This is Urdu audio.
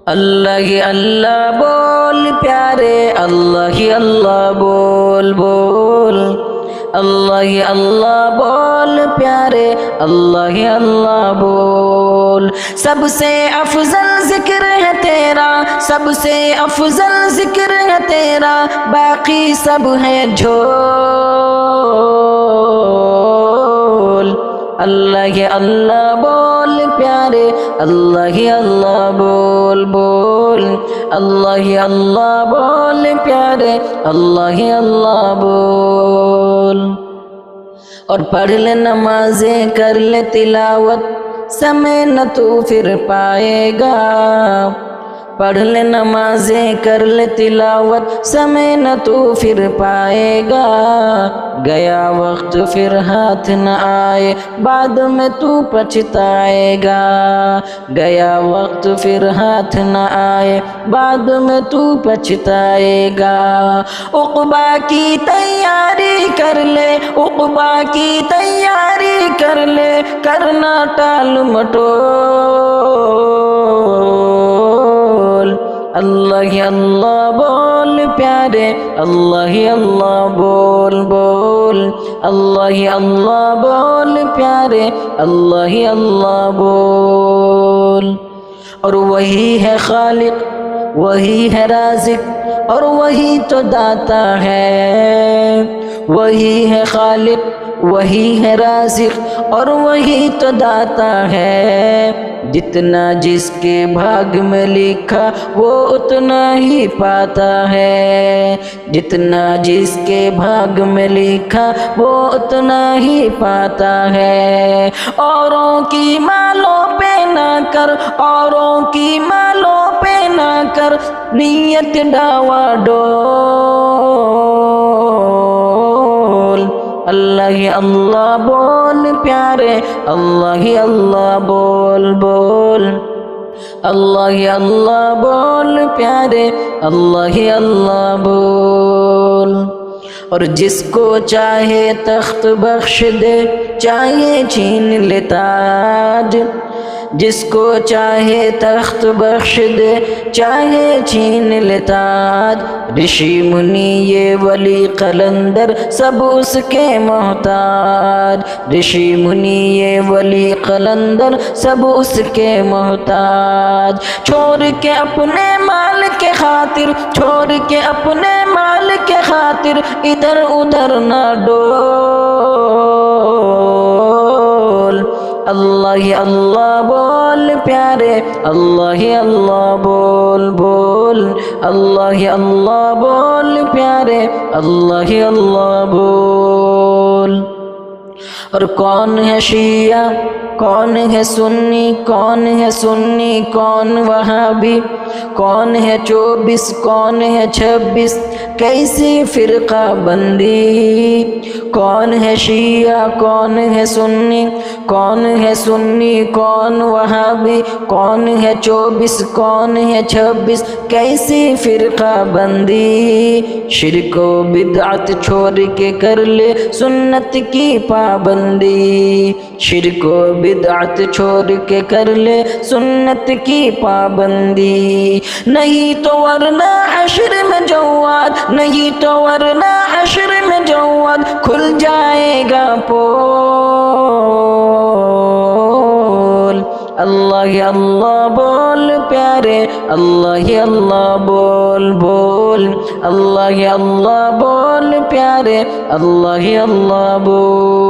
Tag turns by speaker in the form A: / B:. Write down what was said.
A: اللہ ہی اللہ بول پیارے، اللہ ہی اللہ بول بول، اللہ ہی اللہ بول پیارے، اللہ ہی اللہ بول۔ سب سے افضل ذکر ہے تیرا، سب سے افضل ذکر ہے تیرا، باقی سب ہے جھول۔ اللہ ہی اللہ بول پیارے، اللہ ہی اللہ بول بول، اللہ ہی اللہ بول پیارے، اللہ ہی اللہ بول۔ اور پڑھ لے نمازیں، کر لے تلاوت، سمے نہ تو پھر پائے گا۔ پڑھ لے نمازیں، کر لے تلاوت، سمے نہ تو پھر پائے گا۔ گیا وقت پھر ہاتھ نہ آئے، بعد میں تو پچھتائے گا۔ گیا وقت پھر ہاتھ نہ آئے، بعد میں تو پچھتائے گا۔ عقبہ کی تیاری کر لے، عقبہ کی تیاری کر لے، کرنا ٹال مٹول۔ اللہ ہی اللہ بول پیارے، اللہ ہی اللہ بول بول، اللہ ہی اللہ بول پیارے، اللہ ہی اللہ بول۔ اور وہی ہے خالق، وہی ہے رازق، اور وہی تو داتا ہے۔ وہی ہے خالق، وہی ہے رازق، اور وہی تو داتا ہے۔ جتنا جس کے بھاگ میں لکھا وہ اتنا ہی پاتا ہے۔ جتنا جس کے بھاگ میں لکھا وہ اتنا ہی پاتا ہے۔ اوروں کی مالوں پہ نہ کر، اوروں کی مالوں پہ نہ کر نیت ڈاوا ڈول۔ اللہ ہی اللہ بول پیارے، اللہ ہی اللہ بول بول، اللہ ہی اللہ بول پیارے، اللہ ہی اللہ بول۔ اور جس کو چاہے تخت بخش دے، چاہے چھین لے تاج۔ جس کو چاہے تخت بخش دے، چاہے چھین لے تاج۔ رشی منی یہ ولی قلندر سب اس کے محتاج۔ رشی منی یہ ولی قلندر سب اس کے محتاج۔ چھوڑ کے اپنے مال کے خاطر، چھوڑ کے اپنے مال کے خاطر ادھر ادھر نہ ڈول۔ اللہ ہی اللہ بول پیارے، اللہ ہی اللہ بول بول، اللہ ہی اللہ بول پیارے، اللہ ہی اللہ بول۔ اور کون ہے شیعہ، کون ہے سنی، کون ہے سنی، کون وہابی، کون ہے 24، کون ہے 26، کیسی فرقہ بندی۔ کون ہے شیعہ، کون ہے سنی، کون ہے سنی، کون وہابی، کون ہے 24، کون ہے 26، کیسی فرقہ بندی۔ شرک و بدعت چھوڑ کے کر لے سنت کی پابندی۔ شرک و بدعت چھوڑ کے کر لے سنت کی پابندی۔ نہیں تو ورنہ حشر میں جواد، نہیں تو ورنہ حشر میں جواد کھل جائے گا پول۔ اللہ ہی اللہ بول پیارے، اللہ ہی اللہ بول بول، اللہ ہی اللہ بول پیارے، اللہ ہی اللہ بول۔